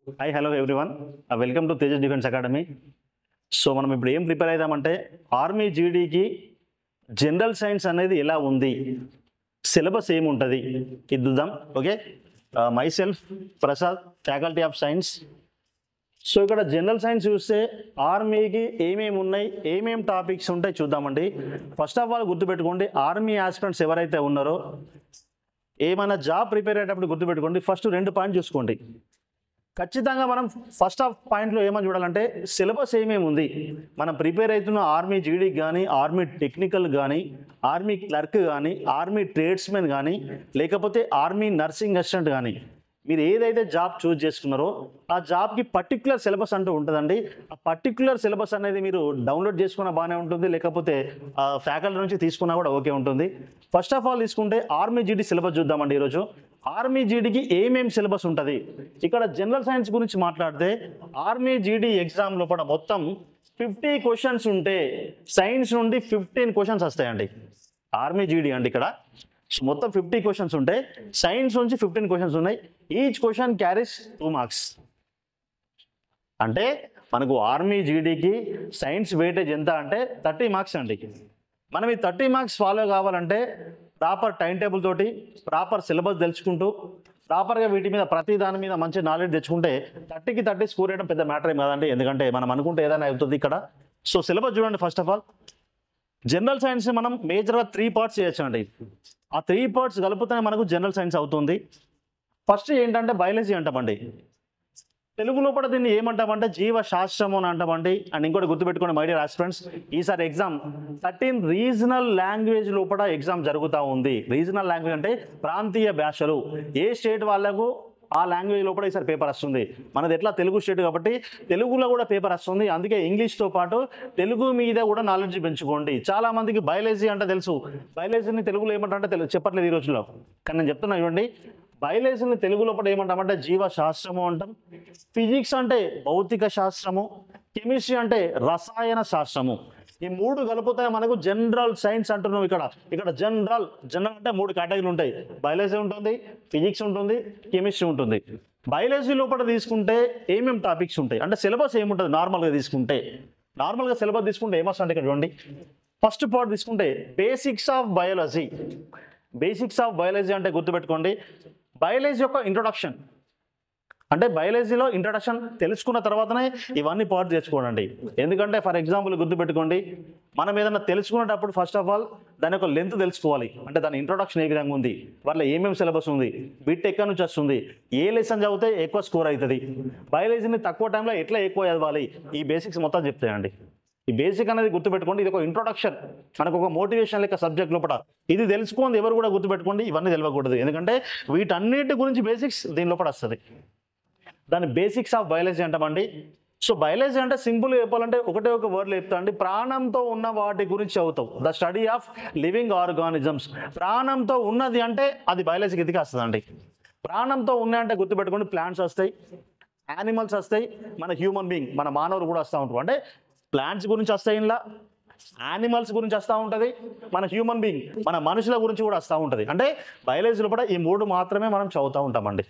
Hi hello everyone, welcome to Tejas defence academy. So మనం ఇప్పుడు ఏం ప్రిపేర్ అవుదామంటే ఆర్మీ జీడీకి జనరల్ సైన్స్ అనేది ఎలా ఉంది, సిలబస్ ఏముంటుంది ఇది చూద్దాం. Okay, my self Prasad, faculty of science. So ఇక్కడ జనరల్ సైన్స్ చూస్తే ఆర్మీకి ఏమేమి ఉన్నాయి, ఏమేమి టాపిక్స్ ఉంటాయి చూద్దామండి. ఫస్ట్ ఆఫ్ ఆల్ గుర్తుపెట్టుకోండి, ఆర్మీ ఆస్పిరెంట్స్ ఎవరైతే ఉన్నారో ఏమైనా జాబ్ ప్రిపేర్ అయ్యేటప్పుడు గుర్తుపెట్టుకోండి, ఫస్ట్ 2 పాయింట్ చూసుకోండి. ఖచ్చితంగా మనం ఫస్ట్ ఆఫ్ పాయింట్లో ఏమని చూడాలంటే సిలబస్ ఏమేమి ఉంది, మనం ప్రిపేర్ అవుతున్న ఆర్మీ జీడీకి కానీ, ఆర్మీ టెక్నికల్ కానీ, ఆర్మీ క్లర్క్ కానీ, ఆర్మీ ట్రేడ్స్మెన్ కానీ, లేకపోతే ఆర్మీ నర్సింగ్ అసిస్టెంట్ కానీ, మీరు ఏదైతే జాబ్ చూస్ చేసుకున్నారో ఆ జాబ్కి పర్టికులర్ సిలబస్ అంటూ ఉంటుందండి. ఆ పర్టికులర్ సిలబస్ అనేది మీరు డౌన్లోడ్ చేసుకున్న బాగానే ఉంటుంది, లేకపోతే ఫ్యాకల్టీ నుంచి తీసుకున్నా కూడా ఓకే ఉంటుంది. ఫస్ట్ ఆఫ్ ఆల్ తీసుకుంటే ఆర్మీ జీడీ సిలబస్ చూద్దామండి. ఈరోజు ఆర్మీ జీడీకి ఏమేమి సిలబస్ ఉంటుంది. ఇక్కడ జనరల్ సైన్స్ గురించి మాట్లాడితే ఆర్మీ జీడీ ఎగ్జామ్ లోపల మొత్తం 50 క్వశ్చన్స్ ఉంటే సైన్స్ నుండి 15 క్వశ్చన్స్ వస్తాయండి. ఆర్మీ జీడీ అండి ఇక్కడ మొత్తం 50 క్వశ్చన్స్ ఉంటాయి, సైన్స్ నుంచి 15 క్వశ్చన్స్ ఉన్నాయి. Each question carries 2 marks. అంటే మనకు ఆర్మీ జీడీకి సైన్స్ వెయిటేజ్ ఎంత అంటే 30 మార్క్స్ అండి. మనం ఈ 30 మార్క్స్ ఫాలో కావాలంటే ప్రాపర్ టైం టేబుల్ తోటి, ప్రాపర్ సిలబస్ తెలుసుకుంటూ, ప్రాపర్గా వీటి మీద ప్రతి దాని మీద మంచి నాలెడ్జ్ తెచ్చుకుంటే 30కి 30 స్కోర్ చేయడం పెద్ద మ్యాటర్ ఏం కాదండి. ఎందుకంటే మనం అనుకుంటే ఏదైనా అవుతుంది ఇక్కడ. సో సిలబస్ చూడండి. First of all general science మనం మేజర్గా 3 పార్ట్స్ చేయొచ్చు అండి. ఆ 3 పార్ట్స్ కలిపితేనే మనకు జనరల్ సైన్స్ అవుతుంది. ఫస్ట్ ఏంటంటే బయాలజీ అంటామండి. తెలుగు లోపల దీన్ని ఏమంటామంటే జీవశాస్త్రము అని అంటామండి. అండ్ ఇంకోటి గుర్తుపెట్టుకోండి మై డియర్ ఆస్పిరెంట్స్, ఈసారి ఎగ్జామ్ 13 రీజనల్ లాంగ్వేజ్ లోపల ఎగ్జామ్ జరుగుతూ ఉంది. రీజనల్ లాంగ్వేజ్ అంటే ప్రాంతీయ భాషలు, ఏ స్టేట్ వాళ్ళకు ఆ లాంగ్వేజ్ లోపల ఈసారి పేపర్ వస్తుంది. మనది ఎట్లా తెలుగు స్టేట్ కాబట్టి తెలుగులో కూడా పేపర్ వస్తుంది. అందుకే ఇంగ్లీష్తో పాటు తెలుగు మీద కూడా నాలెడ్జ్ పెంచుకోండి. చాలా మందికి బయాలజీ అంటే తెలుసు, బయాలజీని తెలుగులో ఏమంటారంటే చెప్పట్లేదు ఈ రోజుల్లో. కానీ నేను చెప్తున్నా చూడండి, బయాలజీని తెలుగు లోపల ఏమంటామంటే జీవశాస్త్రము అంటాం, ఫిజిక్స్ అంటే భౌతిక శాస్త్రము, కెమిస్ట్రీ అంటే రసాయన శాస్త్రము. ఈ 3 కలిపితే మనకు జనరల్ సైన్స్ అంటున్నాం. ఇక్కడ జనరల్ అంటే 3 కేటగిరీలు ఉంటాయి. బయాలజీ ఉంటుంది, ఫిజిక్స్ ఉంటుంది, కెమిస్ట్రీ ఉంటుంది. బయాలజీ లోపల తీసుకుంటే ఏమేమి టాపిక్స్ ఉంటాయి అంటే సిలబస్ ఏముంటుంది. నార్మల్గా సిలబస్ తీసుకుంటే ఏమొస్తుంది ఇక్కడ చూడండి. ఫస్ట్ పార్ట్ తీసుకుంటే basics of biology. Basics of biology అంటే గుర్తుపెట్టుకోండి, బయాలజీ యొక్క ఇంట్రొడక్షన్. అంటే బయాలజీలో ఇంట్రడక్షన్ తెలుసుకున్న తర్వాతనే ఇవన్నీ పార్ట్ తెచ్చుకోండి. ఎందుకంటే ఫర్ ఎగ్జాంపుల్ గుర్తుపెట్టుకోండి, మనం ఏదైనా తెలుసుకునేటప్పుడు ఫస్ట్ ఆఫ్ ఆల్ దాని యొక్క లెంత్ తెలుసుకోవాలి. అంటే దాని ఇంట్రొడక్షన్ ఏ విధంగా ఉంది, వాళ్ళ ఏమేమి సిలబస్ ఉంది, బిట్ ఎక్కడి నుంచి వస్తుంది, ఏ లెసన్ చదివితే ఎక్కువ స్కోర్ అవుతుంది, బయాలజీని తక్కువ టైంలో ఎట్లా ఎక్కువ చదవాలి, ఈ బేసిక్స్ మొత్తం చెప్తాయండి. ఈ బేసిక్ అనేది గుర్తుపెట్టుకోండి, ఇది ఒక ఇంట్రొడక్షన్, మనకు ఒక మోటివేషన్ లెక్క సబ్జెక్ట్ లోపల. ఇది తెలుసుకోండి ఎవరు కూడా గుర్తుపెట్టుకోండి, ఇవన్నీ తెలియకూడదు. ఎందుకంటే వీటన్నిటి గురించి బేసిక్స్ దీని లోపల వస్తుంది. దాని బేసిక్స్ ఆఫ్ బయాలజీ అంటామండి. సో బయాలజీ అంటే సింపుల్గా చెప్పాలంటే ఒకటే ఒక వర్డ్లో చెప్తా అండి, ప్రాణంతో ఉన్న వాటి గురించి చదువుతావు. The study of living organisms. ప్రాణంతో ఉన్నది అంటే అది బయాలజీ కిందకి వస్తుందండి. ప్రాణంతో ఉన్నాయంటే గుర్తుపెట్టుకోండి, ప్లాంట్స్ వస్తాయి, యానిమల్స్ వస్తాయి, మన హ్యూమన్ బీయింగ్ మన మానవులు కూడా వస్తూ ఉంటారు. అంటే ప్లాంట్స్ గురించి వస్తాయి, ఇలా యానిమల్స్ గురించి వస్తూ ఉంటుంది, మన హ్యూమన్ బీయింగ్ మన మనుషుల గురించి కూడా వస్తూ ఉంటుంది. అంటే బయాలజీలో కూడా ఈ 3 మాత్రమే మనం చదువుతూ ఉంటామండి.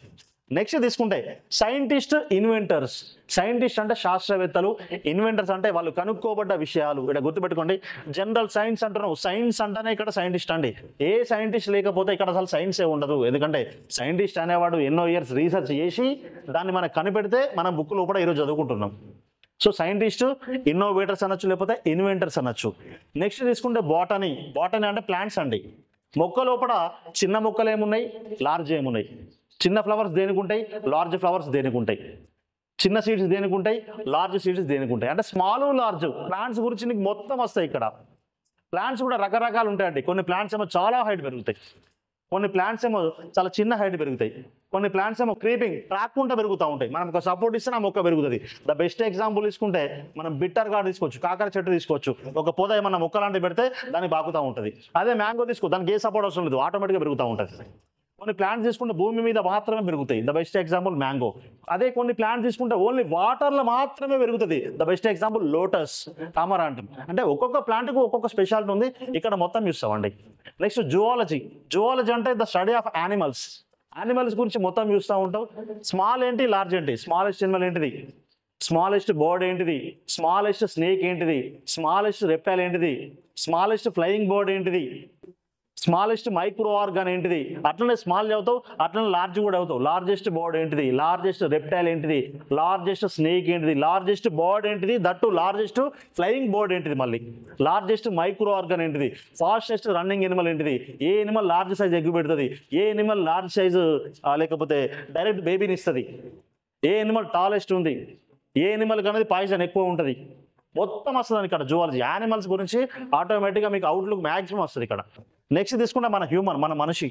నెక్స్ట్ తీసుకుంటే సైంటిస్ట్, ఇన్వెంటర్స్. సైంటిస్ట్ అంటే శాస్త్రవేత్తలు, ఇన్వెంటర్స్ అంటే వాళ్ళు కనుక్కోబడ్డ విషయాలు. ఇక్కడ గుర్తుపెట్టుకోండి, జనరల్ సైన్స్ అంటున్నావు, సైన్స్ అంటేనే ఇక్కడ సైంటిస్ట్ అండి. ఏ సైంటిస్ట్ లేకపోతే ఇక్కడ అసలు సైన్సే ఉండదు. ఎందుకంటే సైంటిస్ట్ అనేవాడు ఎన్నో ఇయర్స్ రీసెర్చ్ చేసి దాన్ని మనకు కనిపెడితే మనం బుక్ లోపల ఈరోజు చదువుకుంటున్నాం. సో సైంటిస్ట్, ఇన్నోవేటర్స్ అనొచ్చు, లేకపోతే ఇన్వెంటర్స్ అనొచ్చు. నెక్స్ట్ తీసుకుంటే బాటనీ. బాటనీ అంటే ప్లాంట్స్ అండి. మొక్క లోపల చిన్న మొక్కలు ఏమున్నాయి, లార్జ్ ఏమున్నాయి. చిన్న ఫ్లవర్స్ దేనికి ఉంటాయి, లార్జ్ ఫ్లవర్స్ దేనికి ఉంటాయి. చిన్న సీడ్స్ దేనికి ఉంటాయి, లార్జ్ సీడ్స్ దేనికి ఉంటాయి. అంటే స్మాల్ లార్జ్ ప్లాంట్స్ గురించి నీకు మొత్తం వస్తాయి. ఇక్కడ ప్లాంట్స్ కూడా రకరకాలు ఉంటాయండి. కొన్ని ప్లాంట్స్ ఏమో చాలా హైట్ పెరుగుతాయి, కొన్ని ప్లాంట్స్ ఏమో చాలా చిన్న హైట్ పెరుగుతాయి, కొన్ని ప్లాంట్స్ ఏమో క్రీపింగ్ ట్రాక్కుంటూ పెరుగుతూ ఉంటాయి. మనం ఒక సపోర్ట్ ఇస్తే ఆ మొక్క పెరుగుతుంది. ద బెస్ట్ ఎగ్జాంపుల్ తీసుకుంటే మనం బిట్టర్ గార్డ్ తీసుకోవచ్చు, కాకర చెట్టు తీసుకోవచ్చు. ఒక పొద ఏమన్నా మొక్క లాంటివి పెడితే దాన్ని బాగుతూ ఉంటుంది. అదే మ్యాంగో తీసుకో, దానికి ఏ సపోర్ట్ అవసరం లేదు, ఆటోమేటిక్గా పెరుగుతూ ఉంటుంది. కొన్ని ప్లాంట్స్ తీసుకుంటే భూమి మీద మాత్రమే పెరుగుతాయి. The best example mango. అదే కొన్ని ప్లాంట్స్ తీసుకుంటే ఓన్లీ వాటర్లో మాత్రమే పెరుగుతుంది. ద బెస్ట్ ఎగ్జాంపుల్ లోటస్, తామరాంతం. అంటే ఒక్కొక్క ప్లాంట్కు ఒక్కొక్క స్పెషాలిటీ ఉంది. ఇక్కడ మొత్తం చూస్తామండి. Next zoology. జువాలజీ అంటే the study of animals. Animals గురించి మొత్తం చూస్తూ ఉంటాం. స్మాల్ ఏంటి, లార్జ్ ఏంటి, స్మాలెస్ట్ యానిమల్ ఏంటిది, స్మాలెస్ట్ బర్డ్ ఏంటిది, స్మాలెస్ట్ స్నేక్ ఏంటిది, స్మాలెస్ట్ రెప్టైల్ ఏంటిది, స్మాలెస్ట్ ఫ్లయింగ్ బర్డ్ ఏంటిది, స్మాలెస్ట్ మైక్రో ఆర్గాన్ ఏంటిది, అట్లనే స్మాల్ చదువుతావు అట్లనే లార్జ్ కూడా అవుతావు. లార్జెస్ట్ బర్డ్ ఏంటిది, లార్జెస్ట్ రెప్టైల్ ఏంటిది, లార్జెస్ట్ స్నేక్ ఏంటిది, లార్జెస్ట్ బర్డ్ ఏంటిది, దట్టు లార్జెస్ట్ ఫ్లయింగ్ బర్డ్ ఏంటిది, మళ్ళీ లార్జెస్ట్ మైక్రో ఆర్గాన్ ఏంటిది, ఫాస్టెస్ట్ రన్నింగ్ ఎనిమల్ ఏంటిది, ఏ ఎనిమల్ లార్జ్ సైజ్ ఎగ్గు పెడుతుంది, ఏ ఎనిమల్ లార్జ్ సైజు లేకపోతే డైరెక్ట్ బేబీని ఇస్తుంది, ఏ ఎనిమల్ టాలెస్ట్ ఉంది, ఏ ఎనిమల్ అనేది పాయిజన్ ఎక్కువ ఉంటుంది, మొత్తం వస్తుంది ఇక్కడ జువాలజీ. యానిమల్స్ గురించి ఆటోమేటిక్గా మీకు అవుట్లుక్ మ్యాక్సిమం వస్తుంది ఇక్కడ. నెక్స్ట్ తీసుకుంటే మన హ్యూమన్, మన మనిషి,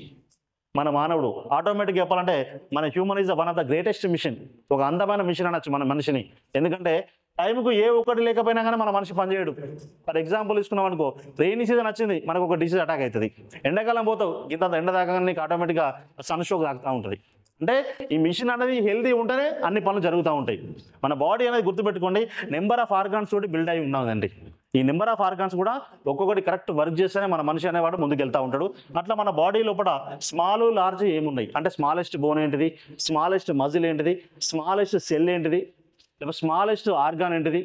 మన మానవుడు. ఆటోమేటిక్గా చెప్పాలంటే మన human is one of the greatest mission, ఒక అందమైన మిషన్ అనొచ్చు మన మనిషిని. ఎందుకంటే టైంకు ఏ ఒక్కటి లేకపోయినా కానీ మన మనిషి పనిచేయడు. ఫర్ ఎగ్జాంపుల్ తీసుకున్నాం అనుకో, రెయినీ సీజన్ వచ్చింది మనకు ఒక డిసీజ్ అటాక్ అవుతుంది, ఎండాకాలం పోతావు ఇంత ఎండ తాగగానే నీకు ఆటోమేటిక్గా సన్ స్ట్రోక్ తాగుతూ ఉంటుంది. అంటే ఈ మిషన్ అనేది హెల్తీ ఉంటేనే అన్ని పనులు జరుగుతూ ఉంటాయి. మన బాడీ అనేది గుర్తుపెట్టుకోండి, నెంబర్ ఆఫ్ ఆర్గాన్స్ తోటి బిల్డ్ అయి ఉన్నదండి. ఈ నెంబర్ ఆఫ్ ఆర్గాన్స్ కూడా ఒక్కొక్కటి కరెక్ట్ వర్క్ చేస్తేనే మన మనిషి అనేవాడు ముందుకెళ్తూ ఉంటాడు. అట్లా మన బాడీ లోపల స్మాల్ లార్జ్ ఏమున్నాయి అంటే, స్మాలెస్ట్ బోన్ ఏంటిది, స్మాలెస్ట్ మజిల్ ఏంటిది, స్మాలెస్ట్ సెల్ ఏంటిది, స్మాలెస్ట్ ఆర్గాన్ ఏంటిది,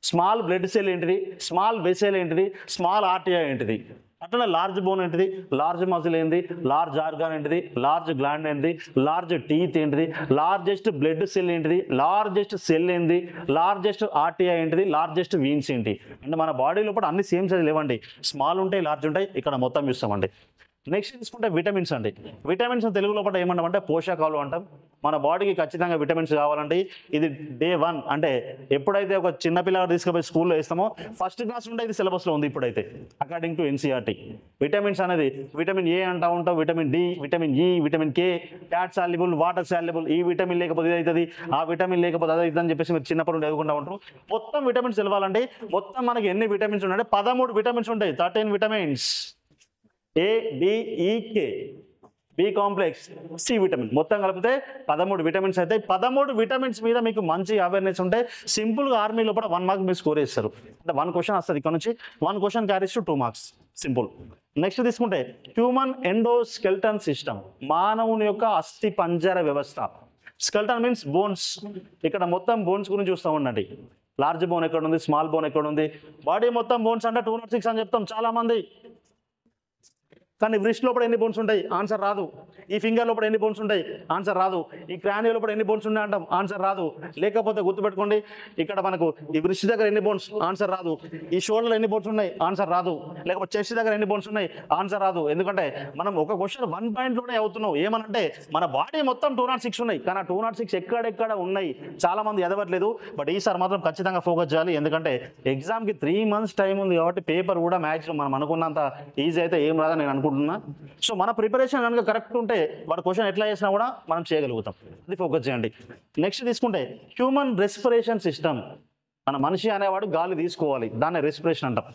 స్మాల్ బ్లడ్ సెల్ ఏంటిది, స్మాల్ వెసెల్ ఏంటిది, స్మాల్ ఆర్టియా ఏంటిది, అట్లనే లార్జ్ బోన్ ఏంటిది, లార్జ్ మజిల్ ఏంటిది, లార్జ్ ఆర్గాన్ ఏంటిది, లార్జ్ గ్లాండ్ ఏంటిది, లార్జ్ టీత్ ఏంటిది, లార్జెస్ట్ బ్లడ్ సెల్ ఏంటిది, లార్జెస్ట్ సెల్ ఏంటి, లార్జెస్ట్ ఆర్టియా ఏంటిది, లార్జెస్ట్ వీన్స్ ఏంటి. అంటే మన బాడీ లోపల అన్ని సేమ్ సైజ్ లేవండి, స్మాల్ ఉంటాయి, లార్జ్ ఉంటాయి, ఇక్కడ మొత్తం చూస్తామండి. నెక్స్ట్ తీసుకుంటే విటమిన్స్ అండి. విటమిన్స్ తెలుగు లోపల ఏమంటామంటే పోషకాలు అంటాం. మన బాడీకి ఖచ్చితంగా విటమిన్స్ కావాలంటే ఇది డే 1 అంటే ఎప్పుడైతే ఒక చిన్న పిల్లగాడు తీసుకుపోయి స్కూల్లో వేస్తామో ఫస్ట్ క్లాస్ నుండి ఇది సిలబస్లో ఉంది ఇప్పుడైతే అకార్డింగ్ టు ఎన్సీఆర్టీ. విటమిన్స్ అనేది విటమిన్ ఏ అంటూ ఉంటాం, vitamin D, vitamin E, vitamin K, fat soluble, water soluble. ఈ విటమిన్ లేకపోతే ఇది అవుతుంది, ఆ విటమిన్ లేకపోతే అది అవుతుంది అని చెప్పేసి మీరు చిన్నప్పటి నుండి చదువుకుంటూ ఉంటారు. మొత్తం విటమిన్స్ తెలవాలంటే మొత్తం మనకి ఎన్ని విటమిన్స్ ఉన్నాయంటే 13 విటమిన్స్ ఉంటాయి, 13 విటమిన్స్. ఏ, డి, ఈ, కే, బి కాంప్లెక్స్, సి విటమిన్, మొత్తం కలిపితే 13 విటమిన్స్ అయితే 13 విటమిన్స్ మీద మీకు మంచి అవేర్నెస్ ఉంటే సింపుల్గా ఆర్మీ లోపల 1 మార్క్ మీరు స్కోర్ చేస్తారు. అంటే 1 క్వశ్చన్ వస్తుంది ఇక్కడ నుంచి, 1 question carries to 2 marks, simple. Next తీసుకుంటే హ్యూమన్ ఎండోస్కెల్టన్ సిస్టమ్, మానవుని యొక్క అస్థి పంజర వ్యవస్థ. స్కెల్టన్ మీన్స్ బోన్స్, ఇక్కడ మొత్తం బోన్స్ గురించి చూస్తూ ఉండండి. లార్జ్ బోన్ ఎక్కడ ఉంది, స్మాల్ బోన్ ఎక్కడ ఉంది, బాడీ మొత్తం బోన్స్ అంటే 206 అని చెప్తాం చాలామంది. కానీ వ్రిస్ట్ లోపల ఎన్ని బోన్స్ ఉంటాయి, ఆన్సర్ రాదు. ఈ ఫింగర్ లోపల ఎన్ని బోన్స్ ఉంటాయి, ఆన్సర్ రాదు. ఈ క్రానియో లోపల ఎన్ని బోన్స్ ఉన్నాయి అంటాం, ఆన్సర్ రాదు. లేకపోతే గుర్తుపెట్టుకోండి, ఇక్కడ మనకు ఈ వ్రిస్ట్ దగ్గర ఎన్ని బోన్స్, ఆన్సర్ రాదు. ఈ షోల్డర్ ఎన్ని బోన్స్ ఉన్నాయి, ఆన్సర్ రాదు. లేకపోతే చెస్ట్ దగ్గర ఎన్ని బోన్స్ ఉన్నాయి, ఆన్సర్ రాదు. ఎందుకంటే మనం ఒక క్వశ్చన్ 1 పాయింట్లోనే అవుతున్నాం. ఏమనంటే మన బాడీ మొత్తం 206 ఉన్నాయి, కానీ 206 ఎక్కడెక్కడ ఉన్నాయి చాలా మంది ఎదవట్లేదు. బట్ ఈసారి మాత్రం ఖచ్చితంగా ఫోకస్ చేయాలి, ఎందుకంటే ఎగ్జామ్కి 3 months టైం ఉంది కాబట్టి పేపర్ కూడా మ్యాక్సిమం మనం అనుకున్నంత ఈజీ అయితే ఏం రాదని నేను అనుకుంటున్నాను. సో మన ప్రిపరేషన్ కనుక కరెక్ట్ ఉంటే వాడు క్వశ్చన్ ఎట్లా చేసినా కూడా మనం చేయగలుగుతాం, అది ఫోకస్ చేయండి. నెక్స్ట్ తీసుకుంటే హ్యూమన్ రెస్పిరేషన్ సిస్టమ్, మన మనిషి అనేవాడు గాలి తీసుకోవాలి, దాన్ని రెస్పిరేషన్ అంటాం.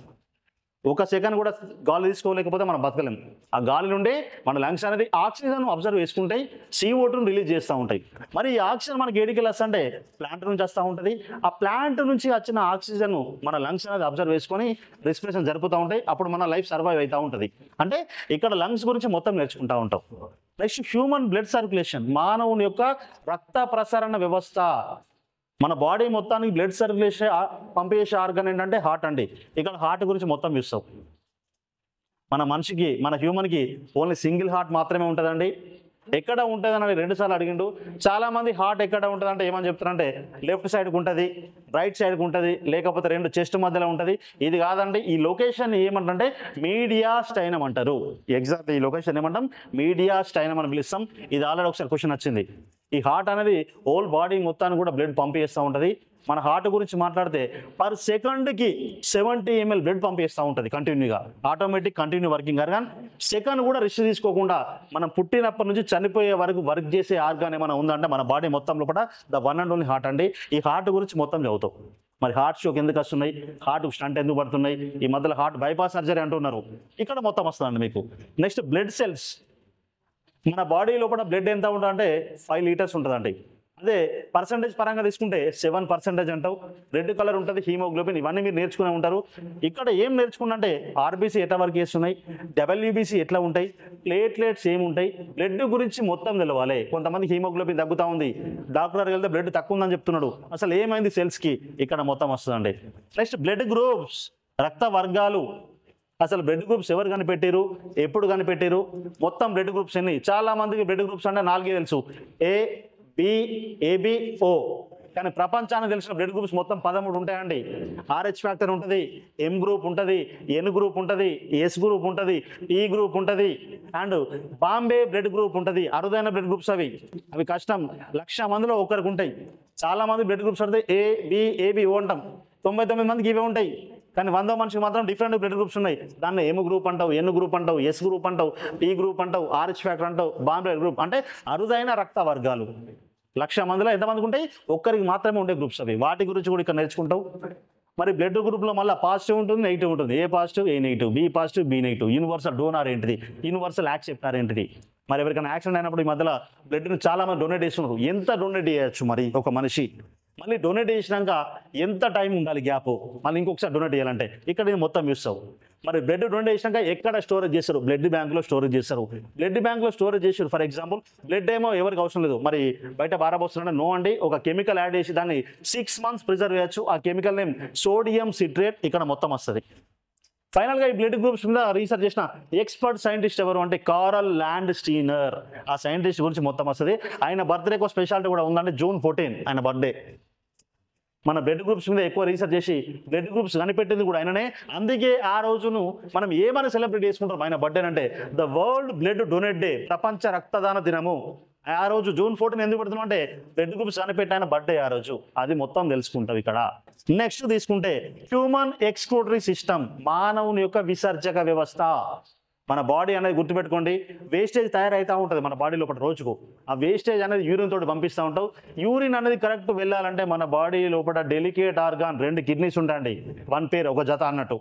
1 సెకండ్ కూడా గాలి తీసుకోలేకపోతే మనం బతకలేము. ఆ గాలి నుండి మన లంగ్స్ అనేది ఆక్సిజన్ అబ్జర్వ్ చేసుకుంటాయి, CO2ను రిలీజ్ చేస్తూ ఉంటాయి. మరి ఈ ఆక్సిజన్ మనకి ఏడికి వస్తుంటే ప్లాంట్ నుంచి వస్తూ ఉంటుంది. ఆ ప్లాంట్ నుంచి వచ్చిన ఆక్సిజన్ మన లంగ్స్ అనేది అబ్జర్వ్ చేసుకొని రెస్పిరేషన్ జరుపుతూ ఉంటాయి. అప్పుడు మన లైఫ్ సర్వైవ్ అవుతూ ఉంటుంది. అంటే ఇక్కడ లంగ్స్ గురించి మొత్తం నేర్చుకుంటూ ఉంటాం. నెక్స్ట్ హ్యూమన్ బ్లడ్ సర్క్యులేషన్, మానవుని యొక్క రక్త ప్రసరణ వ్యవస్థ. మన బాడీ మొత్తానికి బ్లడ్ సర్క్యులేషన్ పంపించే ఆర్గన్ ఏంటంటే హార్ట్ అండి. ఇక్కడ హార్ట్ గురించి మొత్తం చూస్తాం. మన మనిషికి, మన హ్యూమన్కి ఓన్లీ సింగిల్ హార్ట్ మాత్రమే ఉంటుందండి. ఎక్కడ ఉంటుందని 2 సార్లు అడిగిండు. చాలామంది హార్ట్ ఎక్కడ ఉంటుంది అంటే ఏమని చెప్తారంటే లెఫ్ట్ సైడ్కి ఉంటుంది, రైట్ సైడ్కి ఉంటుంది, లేకపోతే 2 చెస్ట్ మధ్యలో ఉంటుంది. ఇది కాదండి, ఈ లొకేషన్ ఏమంటే మీడియాస్టైనం అంటారు. ఎగ్జాక్ట్ ఈ లొకేషన్ ఏమంటాం, మీడియాస్టైనం అని పిలుస్తాం. ఇది ఆల్రెడీ ఒకసారి క్వశ్చన్ వచ్చింది. ఈ హార్ట్ అనేది హోల్ బాడీ మొత్తాన్ని కూడా బ్లడ్ పంపిస్తూ ఉంటుంది. మన హార్ట్ గురించి మాట్లాడితే పర్ సెకండ్కి 70 ml బ్లడ్ పంపిస్తూ ఉంటుంది కంటిన్యూగా, automatic continue working organ. Second కూడా రెస్ట్ తీసుకోకుండా మనం పుట్టినప్పటి నుంచి చనిపోయే వరకు వర్క్ చేసే ఆర్గాన్ ఏమైనా ఉందంటే మన బాడీ మొత్తం లోపల the one and only heart అండి. ఈ హార్ట్ గురించి మొత్తం చదువుతాం. మరి హార్ట్ స్ట్రోక్ ఎందుకు వస్తున్నాయి, హార్ట్ స్టంట్ ఎందుకు పడుతున్నాయి, ఈ మధ్యలో హార్ట్ బైపాస్ సర్జరీ అంటున్నారు, ఇక్కడ మొత్తం వస్తుందండి మీకు. నెక్స్ట్ బ్లడ్ సెల్స్, మన బాడీ లోపల బ్లడ్ ఎంత ఉంటుందంటే 5 లీటర్స్ ఉంటుందండి. అదే పర్సంటేజ్ పరంగా తీసుకుంటే 7% అంటావు. రెడ్ కలర్ ఉంటుంది హీమోగ్లోబిన్. ఇవన్నీ మీరు నేర్చుకునే ఉంటారు. ఇక్కడ ఏం నేర్చుకున్నంటే ఆర్బీసీ ఎట్లా వర్క్ చేస్తున్నాయి, డబ్ల్యూబీసీ ఎట్లా ఉంటాయి, ప్లేట్లెట్స్ ఏముంటాయి, బ్లడ్ గురించి మొత్తం తెలవాలి. కొంతమంది హీమోగ్లోబిన్ తగ్గుతూ ఉంది, డాక్టర్ వెళ్తే బ్లడ్ తక్కువ ఉందని చెప్తున్నాడు, అసలు ఏమైంది సెల్స్కి, ఇక్కడ మొత్తం వస్తుందండి. నెక్స్ట్ బ్లడ్ గ్రూప్స్, రక్త వర్గాలు. అసలు బ్లడ్ గ్రూప్స్ ఎవరు కనిపెట్టారు, ఎప్పుడు కనిపెట్టారు, మొత్తం బ్లడ్ గ్రూప్స్ ఎన్ని. చాలా మందికి బ్లడ్ గ్రూప్స్ అంటే 4 తెలుసు, ఏ బి ఏబి ఓ. కానీ ప్రపంచానికి తెలిసిన బ్లడ్ గ్రూప్స్ మొత్తం 13 ఉంటాయండి. RH ఫ్యాక్టర్ ఉంటుంది, ఎం గ్రూప్ ఉంటుంది, ఎన్ గ్రూప్ ఉంటుంది, ఎస్ గ్రూప్ ఉంటుంది, ఈ గ్రూప్ ఉంటుంది, అండ్ బాంబే బ్లడ్ గ్రూప్ ఉంటుంది. అరుదైన బ్లడ్ గ్రూప్స్ అవి కష్టం, 1,00,000 మందిలో ఒకరికి ఉంటాయి. చాలా మంది బ్లడ్ గ్రూప్స్ అంటే ఏ బి ఏబి ఓ అంటాం, 99 మందికి ఇవే ఉంటాయి. కానీ 100 మనిషికి మాత్రం డిఫరెంట్ బ్లడ్ గ్రూప్స్ ఉన్నాయి. దాన్ని ఎం గ్రూప్ అంటావు, ఎన్ గ్రూప్ అంటావు, ఎస్ గ్రూప్ అంటావు, ఈ గ్రూప్ అంటావు, RH ఫ్యాక్టర్ అంటావు, బాంబే గ్రూప్. అంటే అరుదైన రక్త వర్గాలు. 1,00,000 మందిలో ఎంతమందికి ఉంటాయి, ఒక్కరికి మాత్రమే ఉండే గ్రూప్స్ అవి. వాటి గురించి కూడా ఇక్కడ నేర్చుకుంటావు. మరి బ్లడ్ గ్రూప్లో మళ్ళీ పాజిటివ్ ఉంటుంది, నెగిటివ్ ఉంటుంది. A positive, A negative, B positive, B negative. Universal donor ఏంటిది, యూనివర్సల్ యాక్సెప్టార్ ఏంటిది. మరి ఎవరికైనా యాక్సిడెంట్ అయినప్పుడు ఈ మధ్యలో బ్లడ్ని చాలా మంది డొనేట్ చేస్తున్నారు. ఎంత డొనేట్ చేయొచ్చు మరి ఒక మనిషి? మళ్ళీ డొనేట్ చేసినాక ఎంత టైం ఉండాలి గ్యాప్, మళ్ళీ ఇంకొకసారి డొనేట్ చేయాలంటే ఇక్కడ ఇది మొత్తం చూస్తావు. మరి బ్లడ్ డొనేట్ చేసినాక ఎక్కడ స్టోరేజ్ చేస్తారు, బ్లడ్ బ్యాంక్లో స్టోరేజ్ చేస్తారు. బ్లడ్ బ్యాంక్లో స్టోరేజ్ చేసారు. ఫర్ ఎగ్జాంపుల్ బ్లడ్ ఏమో ఎవరికి అవసరం లేదు, మరి బయట బారబోస్తుంటే నో అండి, ఒక కెమికల్ యాడ్ చేసి దాన్ని 6 months ప్రిజర్వ్ చేయొచ్చు. ఆ కెమికల్ నేమ్ సోడియం సిట్రేట్. ఇక్కడ మొత్తం వస్తుంది. ఫైనల్గా ఈ బ్లడ్ గ్రూప్స్ మీద రీసెర్చ్ చేసిన ఎక్స్పర్ట్ సైంటిస్ట్ ఎవరు అంటే కారల్ ల్యాండ్ స్టీనర్. ఆ సైంటిస్ట్ గురించి మొత్తం వస్తుంది. ఆయన బర్త్డేకి ఒక స్పెషాలిటీ కూడా ఉందంటే June 14 ఆయన బర్త్డే. మన బ్లడ్ గ్రూప్స్ మీద ఎక్కువ రీసెర్చ్ చేసి బ్లడ్ గ్రూప్స్ కనిపెట్టింది కూడా ఆయననే. అందుకే ఆ రోజును మనం ఏమైనా సెలబ్రేట్ చేసుకుంటాం ఆయన బర్త్డే అంటే the world blood donate day, ప్రపంచ రక్తదాన దినము. ఆ రోజు June 14 ఎందుకు పెడుతున్నాం అంటే బ్లడ్ గ్రూప్స్ కనిపెట్టి ఆయన బర్త్డే ఆ రోజు. అది మొత్తం తెలుసుకుంటాం ఇక్కడ. నెక్స్ట్ తీసుకుంటే హ్యూమన్ ఎక్స్క్రూటరీ సిస్టమ్, మానవుని యొక్క విసర్జక వ్యవస్థ. మన బాడీ అనేది గుర్తుపెట్టుకోండి, వేస్టేజ్ తయారైతూ ఉంటుంది మన బాడీ లోపల రోజుకు. ఆ వేస్టేజ్ అనేది యూరిన్ తోటి పంపిస్తూ ఉంటాం. యూరిన్ అనేది కరెక్ట్ వెళ్ళాలంటే మన బాడీ లోపల డెలికేట్ ఆర్గాన్ 2 కిడ్నీస్ ఉంటాయండి, 1 పేర్ ఒక జత అన్నట్టు.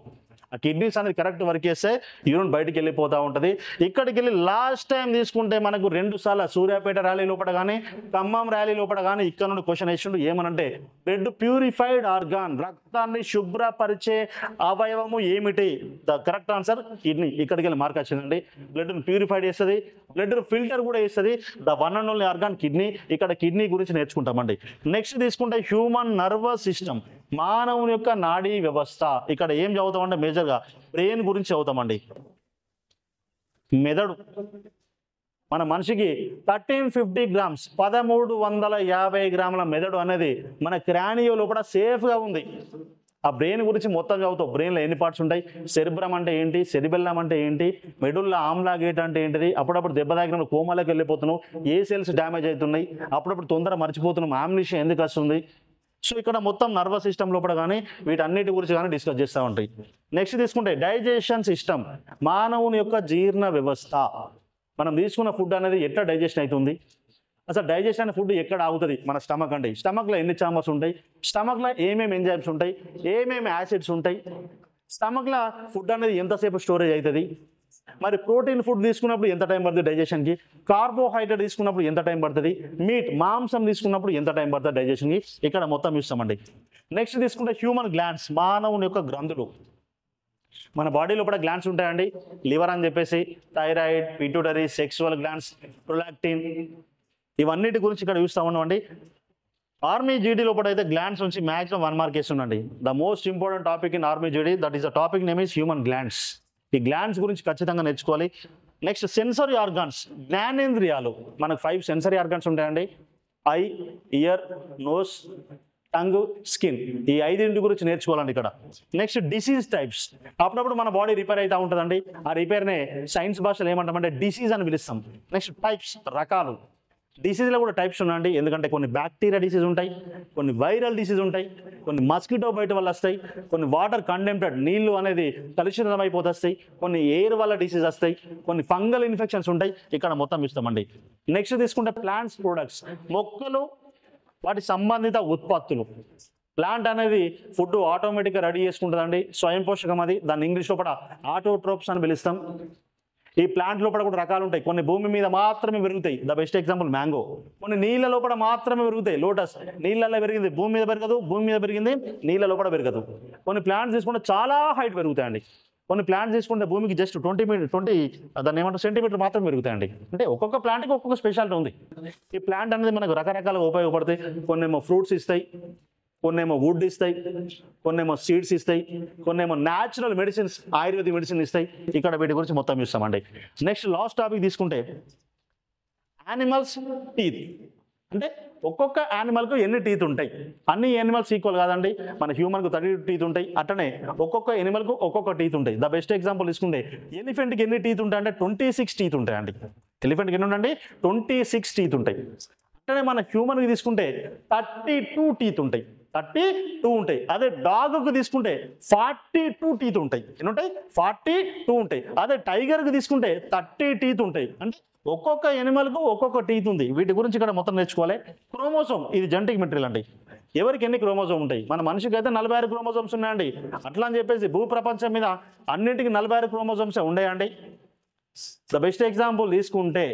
ఆ కిడ్నీస్ అనేది కరెక్ట్ వర్క్ చేస్తే యూరిన్ బయటికి వెళ్ళిపోతూ ఉంటుంది. ఇక్కడికి వెళ్ళి లాస్ట్ టైం తీసుకుంటే మనకు 2 సార్లు సూర్యాపేట ర్యాలీ లోపల కానీ ఖమ్మం ర్యాలీ లోపల కానీ ఇక్కడ నుండి క్వశ్చన్ వేసిండు. ఏమనంటే బ్లడ్ ప్యూరిఫైడ్ ఆర్గాన్, రక్తాన్ని శుభ్రపరిచే అవయవము ఏమిటి? The correct answer kidney. ఇక్కడికి వెళ్ళి మార్క్ వచ్చిందండి. బ్లడ్ని ప్యూరిఫైడ్ చేస్తుంది, బ్లడ్ ఫిల్టర్ కూడా చేస్తుంది. The one and only organ kidney. ఇక్కడ కిడ్నీ గురించి నేర్చుకుంటామండి. నెక్స్ట్ తీసుకుంటే హ్యూమన్ నర్వస్ సిస్టమ్, మానవుని యొక్క నాడీ వ్యవస్థ. ఇక్కడ ఏం చదువుతామంటే మేజర్గా బ్రెయిన్ గురించి చదువుతామండి. మెదడు మన మనిషికి 1350 grams 1350 గ్రాముల మెదడు అనేది మన క్రానియో లోపల సేఫ్గా ఉంది. ఆ బ్రెయిన్ గురించి మొత్తం చదువుతావు. బ్రెయిన్లో ఎన్ని పార్ట్స్ ఉంటాయి, సెరిబ్రమ్ అంటే ఏంటి, సెరిబెల్లం అంటే ఏంటి, మెడుల్లా ఆమ్లా గేట్ అంటే ఏంటిది, అప్పుడప్పుడు దెబ్బ తాగిన కోమాలోకి వెళ్ళిపోతున్నావు, ఏ సెల్స్ డ్యామేజ్ అవుతున్నాయి, అప్పుడప్పుడు తొందర మర్చిపోతున్నాం, ఆమ్నిషియా ఎందుకు వస్తుంది. సో ఇక్కడ మొత్తం నర్వస్ సిస్టమ్ లోపల కానీ వీటన్నిటి గురించి కానీ డిస్కస్ చేస్తూ ఉంటాయి. నెక్స్ట్ తీసుకుంటే డైజెషన్ సిస్టమ్, మానవుని యొక్క జీర్ణ వ్యవస్థ. మనం తీసుకున్న ఫుడ్ అనేది ఎట్లా డైజెషన్ అవుతుంది, అసలు డైజెషన్ అనే ఫుడ్ ఎక్కడ ఆగుతుంది? మన స్టమక్ అండి. స్టమక్లో ఎన్ని చాంబర్స్ ఉంటాయి, స్టమక్లో ఏమేమి ఎంజైమ్స్ ఉంటాయి, ఏమేమి యాసిడ్స్ ఉంటాయి, స్టమక్లో ఫుడ్ అనేది ఎంతసేపు స్టోరేజ్ అవుతుంది, మరి ప్రోటీన్ ఫుడ్ తీసుకున్నప్పుడు ఎంత టైం పడుతుంది డైజెషన్కి, కార్బోహైడ్రేట్ తీసుకున్నప్పుడు ఎంత టైం పడుతుంది, మీట్ మాంసం తీసుకున్నప్పుడు ఎంత టైం పడుతుంది డైజెషన్కి, ఇక్కడ మొత్తం చూస్తామండి. నెక్స్ట్ తీసుకుంటే హ్యూమన్ గ్లాండ్స్, మానవుని యొక్క గ్రంథులు. మన బాడీ లోపల గ్లాండ్స్ ఉంటాయండి, లివర్ అని చెప్పేసి, thyroid, pituitary, sexual glands, prolactin, ఇవన్నిటి గురించి ఇక్కడ చూస్తూ ఉన్నామండి. ఆర్మీ జీడీ లోపల అయితే గ్లాండ్స్ నుంచి మ్యాక్సిమం 1 మార్క్ వేస్తుండండి. The most important topic in army GD, that is the topic name is human glands. ఈ గ్లాండ్స్ గురించి ఖచ్చితంగా నేర్చుకోవాలి. నెక్స్ట్ సెన్సరీ ఆర్గాన్స్, జ్ఞానేంద్రియాలు. మనకు 5 సెన్సరీ ఆర్గాన్స్ ఉంటాయండి, eye, ear, nose, tongue, skin. ఈ 5 గురించి నేర్చుకోవాలండి ఇక్కడ. నెక్స్ట్ డిసీజ్ టైప్స్, అప్పుడప్పుడు మన బాడీ రిపేర్ అవుతూ ఉంటుందండి. ఆ రిపేర్నే సైన్స్ భాషలో ఏమంటామంటే డిసీజ్ అని పిలుస్తాం. నెక్స్ట్ టైప్స్, రకాలు. డిసీజ్లో కూడా టైప్స్ ఉన్నాయండి, ఎందుకంటే కొన్ని బ్యాక్టీరియా డిసీజ్ ఉంటాయి, కొన్ని వైరల్ డిసీజ్ ఉంటాయి, కొన్ని మస్కిటో బైట్ వల్ల వస్తాయి, కొన్ని వాటర్ కండెంప్టెడ్ నీళ్లు అనేది కలుషితం అయిపోతాయి, కొన్ని ఎయిర్ వల్ల డిసీజ్ వస్తాయి, కొన్ని ఫంగల్ ఇన్ఫెక్షన్స్ ఉంటాయి. ఇక్కడ మొత్తం ఇస్తామండి. నెక్స్ట్ తీసుకుంటే ప్లాంట్స్ ప్రొడక్ట్స్, మొక్కలు వాటి సంబంధిత ఉత్పత్తులు. ప్లాంట్ అనేది ఫుడ్ ఆటోమేటిక్గా రెడీ చేసుకుంటుందండి, స్వయం పోషకం అది. దాన్ని ఇంగ్లీష్లో కూడా ఆటోట్రోప్స్ అని పిలుస్తాం. ఈ ప్లాంట్ లోపల కూడా రకాలు ఉంటాయి. కొన్ని భూమి మీద మాత్రమే పెరుగుతాయి. The best example mango. కొన్ని నీళ్ళ లోపల మాత్రమే పెరుగుతాయి. లోటస్ నీళ్ళల్లో పెరిగింది, భూమి మీద పెరగదు. భూమి మీద పెరిగింది, నీళ్ళ లోపల పెరగదు. కొన్ని ప్లాంట్స్ తీసుకుంటే చాలా హైట్ పెరుగుతాయండి. కొన్ని ప్లాంట్స్ తీసుకుంటే భూమికి జస్ట్ 20 దాన్ని ఏమంటారు సెంటీమీటర్ మాత్రం పెరుగుతాయండి. అంటే ఒక్కొక్క ప్లాంట్కి ఒక్కొక్క స్పెషాలిటీ ఉంది. ఈ ప్లాంట్ అనేది మనకు రకరకాలుగా ఉపయోగపడతాయి. కొన్నేమో ఫ్రూట్స్ ఇస్తాయి, కొన్నేమో వుడ్ ఇస్తాయి, కొన్నేమో సీడ్స్ ఇస్తాయి, కొన్నేమో న్యాచురల్ మెడిసిన్స్ ఆయుర్వేదిక్ మెడిసిన్ ఇస్తాయి. ఇక్కడ వీటి గురించి మొత్తం చూస్తామండి. నెక్స్ట్ లాస్ట్ టాపిక్ తీసుకుంటే యానిమల్స్ టీత్. అంటే ఒక్కొక్క యానిమల్కు ఎన్ని టీత్ ఉంటాయి. అన్ని యానిమల్స్ ఈక్వల్ కాదండి. మన హ్యూమన్కు 30 టీత్ ఉంటాయి. అట్లనే ఒక్కొక్క యానిమల్కు ఒక్కొక్క టీత్ ఉంటాయి. ద బెస్ట్ ఎగ్జాంపుల్ తీసుకుంటే ఎలిఫెంట్కి ఎన్ని టీత్ ఉంటాయి అంటే 26 టీత్ ఉంటాయండి. ఎలిఫెంట్కి ఎన్ని ఉంటాయండి? 26 టీత్ ఉంటాయి. అట్లనే మన హ్యూమన్కి తీసుకుంటే 32 టీత్ ఉంటాయి. 32 ఉంటాయి. అదే డాగ్కు తీసుకుంటే 42 టీత్ ఉంటాయి. ఎన్ని ఉంటాయి? 42 ఉంటాయి. అదే టైగర్కి తీసుకుంటే 30 టీత్ ఉంటాయి. అంటే ఒక్కొక్క యానిమల్కు ఒక్కొక్క టీత్ ఉంది. వీటి గురించి ఇక్కడ మొత్తం నేర్చుకోవాలి. క్రోమోసోమ్ ఇది జెనెటిక్ మెటీరియల్ అండి. ఎవరికి ఎన్ని క్రోమోజోమ్ ఉంటాయి? మన మనిషికి అయితే 46 క్రోమోజోమ్స్ ఉన్నాయండి. అట్లా అని చెప్పేసి భూప్రపంచం మీద అన్నింటికి 46 క్రోమోజోమ్సే ఉండేయండి. ద బెస్ట్ ఎగ్జాంపుల్ తీసుకుంటే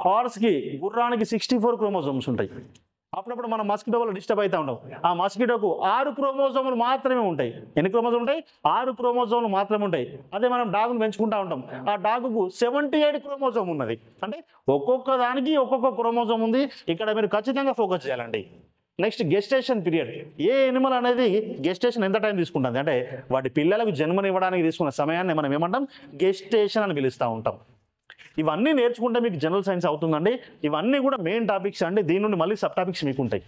హార్స్కి, గుర్రానికి 64 క్రోమోజోమ్స్ ఉంటాయి. అప్పుడప్పుడు మనం మస్కిటో వల్ల డిస్టర్బ్ అవుతూ ఉంటాం. ఆ మస్కిటోకు 6 క్రోమోజోములు మాత్రమే ఉంటాయి. ఎన్ని క్రోమోజోములు ఉంటాయి? 6 క్రోమోజోములు మాత్రమే ఉంటాయి. అదే మనం డాగ్ను పెంచుకుంటూ ఉంటాం. ఆ డాగ్కు 78 క్రోమోజోమ్ ఉన్నది. అంటే ఒక్కొక్క దానికి ఒక్కొక్క క్రోమోజోమ్ ఉంది. ఇక్కడ మీరు ఖచ్చితంగా ఫోకస్ చేయాలండి. Next gestation period. ఏ ఎనిమల్ అనేది గెస్టేషన్ ఎంత టైం తీసుకుంటుంది అంటే వాటి పిల్లలకు జన్మనివ్వడానికి తీసుకున్న సమయాన్ని మనం ఏమంటాం? గెస్టేషన్ అని పిలుస్తూ ఉంటాం. ఇవన్నీ నేర్చుకుంటే మీకు జనరల్ సైన్స్ అవుతుందండి. ఇవన్నీ కూడా మెయిన్ టాపిక్స్ అండి. దీని నుండి మళ్ళీ సబ్ టాపిక్స్ మీకు ఉంటాయి.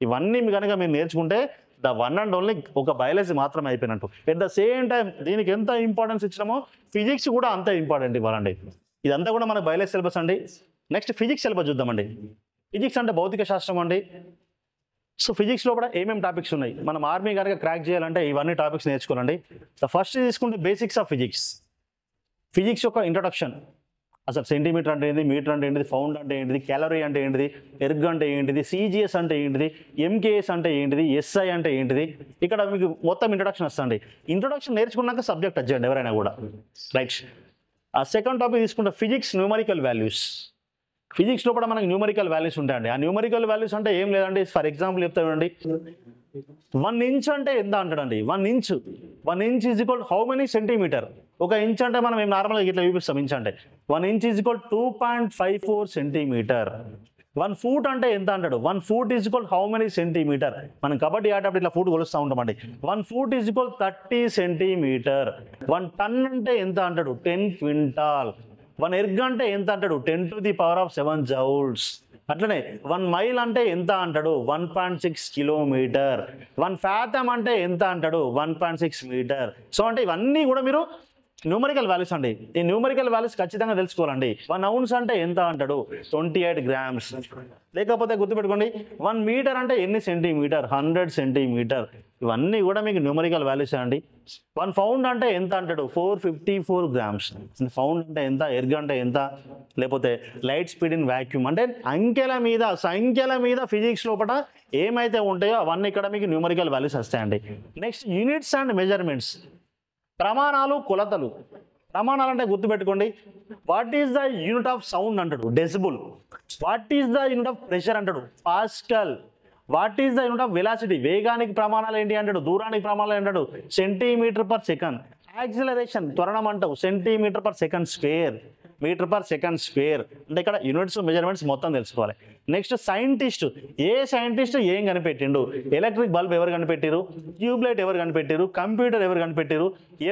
ఇవన్నీ కనుక మీరు నేర్చుకుంటే ద వన్ అండ్ ఓన్లీ ఒక బయాలజీ మాత్రమే అయిపోయినట్టు. ఎట్ ద సేమ్ టైం దీనికి ఎంత ఇంపార్టెన్స్ ఇచ్చినామో ఫిజిక్స్ కూడా అంతే ఇంపార్టెంట్ ఇవ్వాలండి. ఇదంతా కూడా మన బయాలజీ సిలబస్ అండి. నెక్స్ట్ ఫిజిక్స్ సిలబస్ చూద్దామండి. ఫిజిక్స్ అంటే భౌతిక శాస్త్రం అండి. సో ఫిజిక్స్లో కూడా ఏమేమి టాపిక్స్ ఉన్నాయి? మనం ఆర్మీ కనుక క్రాక్ చేయాలంటే ఇవన్నీ టాపిక్స్ నేర్చుకోవాలండి. ద ఫస్ట్ తీసుకుంటే బేసిక్స్ ఆఫ్ ఫిజిక్స్. ఫిజిక్స్ యొక్క ఇంట్రొడక్షన్. అసలు సెంటీమీటర్ అంటే ఏంటిది, మీటర్ అంటే ఏంటిది, పౌండ్ అంటే ఏంటిది, క్యాలరీ అంటే ఏంటిది, ఎర్గ్ అంటే ఏంటిది, సిజిఎస్ అంటే ఏంటిది, ఎంకేఎస్ అంటే ఏంటిది, ఎస్ఐ అంటే ఏంటిది, ఇక్కడ మీకు మొత్తం ఇంట్రొడక్షన్ వస్తుంది. ఇంట్రొడక్షన్ నేర్చుకున్నాక సబ్జెక్ట్ టచ్ చేయండి ఎవరైనా కూడా. రైట్. ఆ సెకండ్ టాపిక్ తీసుకుంటే ఫిజిక్స్ న్యూమరికల్ వాల్యూస్. ఫిజిక్స్లో కూడా మనకి న్యూమరికల్ వాల్యూస్ ఉంటాయండి. ఆ న్యూమరికల్ వాల్యూస్ అంటే ఏం లేదండి. ఫర్ ఎగ్జాంపుల్ చెప్తామండి, 1 ఇంచ్ అంటే ఎంత అంటాడండి? 1 inch is equal how many centimeter? ఒక ఇంచ్ అంటే మనం ఏం నార్మల్గా ఇట్లా చూపిస్తాం. ఇంచ్ అంటే 1 inch is equal 2.54 centimeter. 1 foot అంటే ఎంత అంటాడు? 1 foot is equal how many centimeter? మనం కబడ్డీ ఆడేటప్పుడు ఇట్లా ఫూట్ కొలుస్తూ ఉంటామండి. 1 foot is equal 30 centimeter. 1 ton అంటే ఎంత అంటాడు? 10 క్వింటాల్. 1 ఎర్గ్ అంటే ఎంత అంటాడు? 10⁻⁷ జౌల్స్. అట్లనే 1 మైల్ అంటే ఎంత అంటాడు? 1.6 కిలోమీటర్. 1 ఫ్యాథమ్ అంటే ఎంత అంటాడు? 1.6 మీటర్. సో అంటే ఇవన్నీ కూడా మీరు న్యూమరికల్ వాల్యూస్ అండి. ఈ న్యూమరికల్ వాల్యూస్ ఖచ్చితంగా తెలుసుకోవాలండి. 1 ounce అంటే ఎంత అంటాడు? 28 grams. లేకపోతే గుర్తుపెట్టుకోండి, 1 మీటర్ అంటే ఎన్ని సెంటీమీటర్? 100 సెంటీమీటర్. ఇవన్నీ కూడా మీకు న్యూమరికల్ వాల్యూస్ అండి. 1 పౌండ్ అంటే ఎంత అంటాడు? 454 grams. పౌండ్ అంటే ఎంత? ఎర్గ్ అంటే ఎంత? లేకపోతే లైట్ స్పీడ్ ఇన్ వాక్యూమ్. అంటే సంఖ్యల మీద ఫిజిక్స్ లోపల ఏమైతే ఉంటాయో అవన్నీ ఇక్కడ మీకు న్యూమరికల్ వాల్యూస్ వస్తాయండి. Next units and measurements. ప్రమాణాలు, కొలతలు. ప్రమాణాలు అంటే గుర్తుపెట్టుకోండి, what is the unit of sound అంటాడు? Decibel. What is the unit of pressure అంటాడు? Pascal. What is the unit of velocity? వేగానికి ప్రమాణాలు ఏంటి అంటాడు? దూరానికి ప్రమాణాలు ఏంటాడు? Centimetre per second. యాక్సిలరేషన్ త్వరణం అంటావు? Centimetre per second square, metre per second square. అంటే ఇక్కడ యూనిట్స్ మెజర్మెంట్స్ మొత్తం తెలుసుకోవాలి. Next scientist. ఏ సైంటిస్ట్ ఏం కనిపెట్టిండు? ఎలక్ట్రిక్ బల్బ్ ఎవరు కనిపెట్టారు? ట్యూబ్లైట్ ఎవరు కనిపెట్టారు? కంప్యూటర్ ఎవరు కనిపెట్టారు?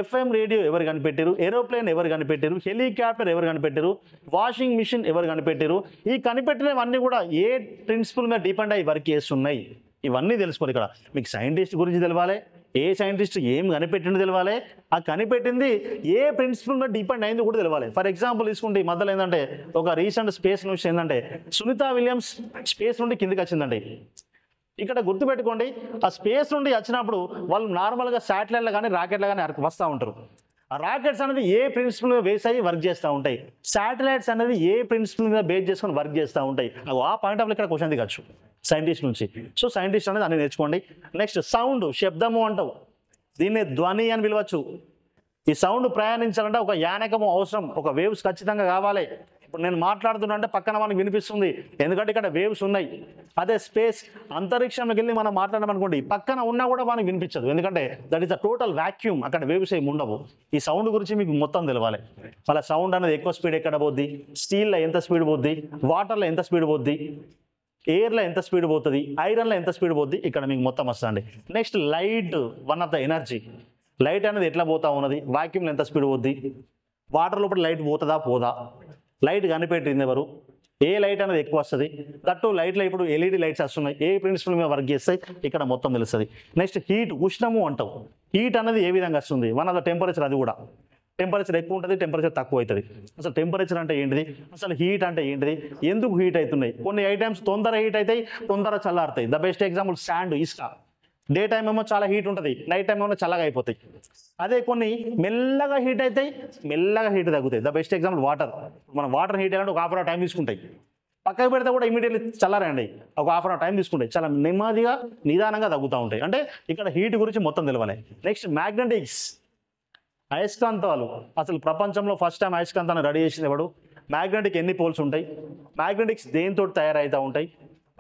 FM రేడియో ఎవరు కనిపెట్టారు? ఏరోప్లేన్ ఎవరు కనిపెట్టారు? హెలికాప్టర్ ఎవరు కనిపెట్టారు? వాషింగ్ మిషన్ ఎవరు కనిపెట్టారు? ఈ కనిపెట్టినవన్నీ కూడా ఏ ప్రిన్సిపల్ మీద డిపెండ్ అయ్యి వర్క్ చేస్తున్నాయి? ఇవన్నీ తెలుసుకోవాలి. ఇక్కడ మీకు సైంటిస్ట్ గురించి తెలవాలి, ఏ సైంటిస్ట్ ఏం కనిపెట్టిందో తెలవాలి, ఆ కనిపెట్టింది ఏ ప్రిన్సిపల్ మీద డిపెండ్ అయింది కూడా తెలవాలి. ఫర్ ఎగ్జాంపుల్ తీసుకుంటే ఈ మధ్యలో ఏంటంటే ఒక రీసెంట్ స్పేస్ న్యూస్ ఏంటంటే సునీత విలియమ్స్ స్పేస్ నుండి కిందికి వచ్చిందండి. ఇక్కడ గుర్తుపెట్టుకోండి, ఆ స్పేస్ నుండి వచ్చినప్పుడు వాళ్ళు నార్మల్గా శాటిలైట్లు కానీ రాకెట్లు కానీ వస్తూ ఉంటారు. ఆ రాకెట్స్ అనేది ఏ ప్రిన్సిపల్ మీద బేస్ అయ్యి వర్క్ చేస్తూ ఉంటాయి, శాటిలైట్స్ అనేది ఏ ప్రిన్సిపల్ మీద బేస్ చేసుకొని వర్క్ చేస్తూ ఉంటాయి. ఆ పాయింట్ ఆఫ్ ఇక్కడ క్వశ్చన్ దిగచ్చు సైంటిస్ట్ నుంచి. సో సైంటిస్ట్ అనేది అన్ని నేర్చుకోండి. నెక్స్ట్ సౌండ్, శబ్దము అంటావు, దీన్ని ధ్వని అని పిలవచ్చు. ఈ సౌండ్ ప్రయాణించాలంటే ఒక యానకము అవసరం, ఒక వేవ్స్ ఖచ్చితంగా కావాలి. ఇప్పుడు నేను మాట్లాడుతున్నా అంటే పక్కన మనకు వినిపిస్తుంది, ఎందుకంటే ఇక్కడ వేవ్స్ ఉన్నాయి. అదే స్పేస్ అంతరిక్షంలోకి వెళ్ళి మనం మాట్లాడమనుకోండి, పక్కన ఉన్నా కూడా మనకు వినిపించదు, ఎందుకంటే that is the total vacuum, అక్కడ వేవ్స్ ఏమి ఉండవు. ఈ సౌండ్ గురించి మీకు మొత్తం తెలవాలి. వాళ్ళ సౌండ్ అనేది ఎక్కువ స్పీడ్ ఎక్కడ పోద్ది, స్టీల్లో ఎంత స్పీడ్ పోద్ది, వాటర్లో ఎంత స్పీడ్ పోద్ది, ఎయిర్లో ఎంత స్పీడ్ పోతుంది, ఐరన్లో ఎంత స్పీడ్ పోద్ది, ఇక్కడ మీకు మొత్తం వస్తుంది. Next light, one of the energy. Light అనేది ఎట్లా పోతా ఉన్నది, వాక్యూమ్లో ఎంత స్పీడ్ పోద్ది, వాటర్ లోపల లైట్ పోతుందా పోదా, లైట్ కనిపెట్టింది ఎవరు, ఏ లైట్ అనేది ఎక్కువ వస్తుంది, దట్టు లైట్లో ఇప్పుడు ఎల్ఈడి లైట్స్ వస్తున్నాయి, ఏ ప్రిన్సిపల్ మీద వర్క్ చేస్తాయి, ఇక్కడ మొత్తం తెలుస్తుంది. నెక్స్ట్ హీట్, ఉష్ణము అంటావు. హీట్ అనేది ఏ విధంగా వస్తుంది, వన్ ఆఫ్ ద టెంపరేచర్. అది కూడా టెంపరేచర్ ఎక్కువ ఉంటుంది, టెంపరేచర్ తక్కువ అవుతుంది. అసలు టెంపరేచర్ అంటే ఏంటిది, అసలు హీట్ అంటే ఏంటిది, ఎందుకు హీట్ అవుతున్నాయి, కొన్ని ఐటమ్స్ తొందర హీట్ అవుతాయి, తొందర చల్లారుతాయి. ద బెస్ట్ ఎగ్జాంపుల్ శాండ్, ఇసుక. డే టైం ఏమో చాలా హీట్ ఉంటుంది, నైట్ టైం ఏమో చల్లగా అయిపోతాయి. అదే కొన్ని మెల్లగా హీట్ అవుతాయి, మెల్లగా హీట్ తగ్గుతాయి. The best example water. మనం వాటర్ హీట్ అయ్యాలంటే ఒక హాఫ్ అవర్ టైం తీసుకుంటాయి, పక్కకు పెడితే కూడా ఇమీడియట్లీ చల్లారండి, ఒక హాఫ్ అవర్ టైం తీసుకుంటాయి, చాలా నెమ్మదిగా నిదానంగా తగ్గుతూ ఉంటాయి. అంటే ఇక్కడ హీట్ గురించి మొత్తం తెలవాలి. నెక్స్ట్ మ్యాగ్నెటిక్స్, అయస్కాంతాలు. అసలు ప్రపంచంలో ఫస్ట్ టైం అయస్కాంతాన్ని రెడీ చేసింది ఎవడు, మ్యాగ్నెటిక్ ఎన్ని పోల్స్ ఉంటాయి, మ్యాగ్నెటిక్స్ దేనితో తయారవుతూ ఉంటాయి,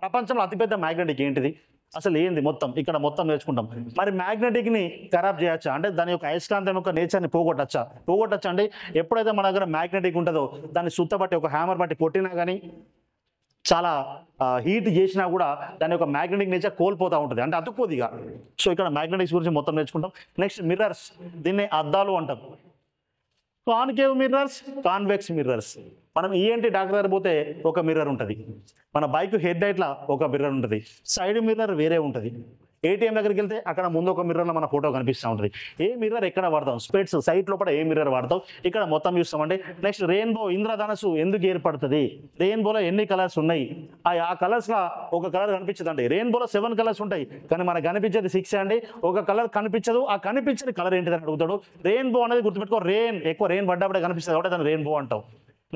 ప్రపంచంలో అతిపెద్ద మ్యాగ్నెటిక్ ఏంటిది, అసలు ఏంది, మొత్తం ఇక్కడ మొత్తం నేర్చుకుంటాం. మరి మ్యాగ్నెటిక్ని ఖరాబ్ చేయొచ్చా, అంటే దాని యొక్క అయస్కాంతం యొక్క నేచర్ని పోగొట్టచ్చా అంటే ఎప్పుడైతే మన దగ్గర మ్యాగ్నెటిక్ ఉంటుందో దాన్ని సుత్తబట్టి ఒక హ్యామర్ బట్టి కొట్టినా కానీ, చాలా హీట్ చేసినా కూడా దాని యొక్క మ్యాగ్నెటిక్ నేచర్ కోల్పోతూ ఉంటుంది, అంటే అతుక్కోదు ఇక. సో ఇక్కడ మ్యాగ్నెటిక్స్ గురించి మొత్తం నేర్చుకుంటాం. నెక్స్ట్ మిర్రర్స్, దీన్ని అద్దాలు అంటాం. Concave mirrors, convex mirrors. మనం ఈఎన్టీ డాక్టర్ దగ్గర పోతే ఒక మిర్రర్ ఉంటుంది, మన బైక్ హెడ్ లైట్లా ఒక మిర్రర్ ఉంటుంది, సైడ్ మిర్రర్ వేరే ఉంటుంది. ఏటీఎం దగ్గరికి వెళ్తే అక్కడ ముందు ఒక మిర్రర్లో మన ఫోటో కనిపిస్తూ ఉంటుంది. ఏ మిర్రర్ ఎక్కడ వాడతాం, స్పెట్స్ సైట్ లోపల ఏ మిర్రర్ వాడతాం, ఇక్కడ మొత్తం చూస్తామండి. నెక్స్ట్ రెయిన్బో, ఇంద్రధనస్సు ఎందుకు ఏర్పడుతుంది, రెయిన్బోలో ఎన్ని కలర్స్ ఉన్నాయి, ఆ కలర్స్లో ఒక కలర్ కనిపించదండి. రెయిన్బోలో 7 కలర్స్ ఉంటాయి, కానీ మనకు కనిపించేది 6 అండి. ఒక కలర్ కనిపించదు, ఆ కనిపించని కలర్ ఏంటిదని అడుగుతాడు. రెయిన్బో అనేది గుర్తుపెట్టుకో, ఎక్కువ రెయిన్ పడ్డప్పుడే కనిపిస్తుంది కాబట్టి దాన్ని రెయిన్బో అంటాం.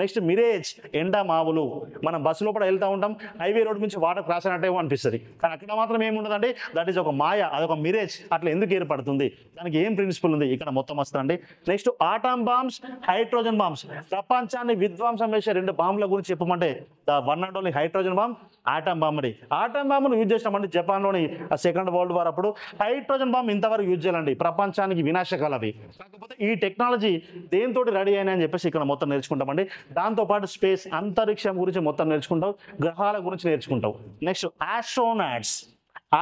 నెక్స్ట్ మిరేజ్, ఎండ మావులు. మనం బస్సు లోపల వెళ్తూ ఉంటాం, హైవే రోడ్ నుంచి వాటర్ క్రాస్ అయినట్టే అనిపిస్తుంది, కానీ అక్కడ మాత్రం ఏముండదండి, దట్ ఈస్ ఒక మాయ, అదొక మిరేజ్. అట్లా ఎందుకు ఏర్పడుతుంది, దానికి ఏం ప్రిన్సిపల్ ఉంది, ఇక్కడ మొత్తం వస్తుందండి. Next atom bombs, hydrogen bombs. ప్రపంచాన్ని విధ్వంసం వేసే 2 బాంబుల గురించి చెప్పమంటే the one and only hydrogen bomb, atom bomb. అండి ఆటమ్ బాంబును యూజ్ చేసినామండి జపాన్లోని సెకండ్ వరల్డ్ వార్ అప్పుడు. హైడ్రోజన్ బాంబ్ ఇంతవరకు యూజ్ చేయాలండి, ప్రపంచానికి వినాశకాలు అవి. కాకపోతే ఈ టెక్నాలజీ దేంతో రెడీ అయినా అని చెప్పేసి ఇక్కడ మొత్తం నేర్చుకుంటామండి. దాంతోపాటు స్పేస్, అంతరిక్షం గురించి మొత్తం నేర్చుకుంటావు, గ్రహాల గురించి నేర్చుకుంటావు. Next astronauts.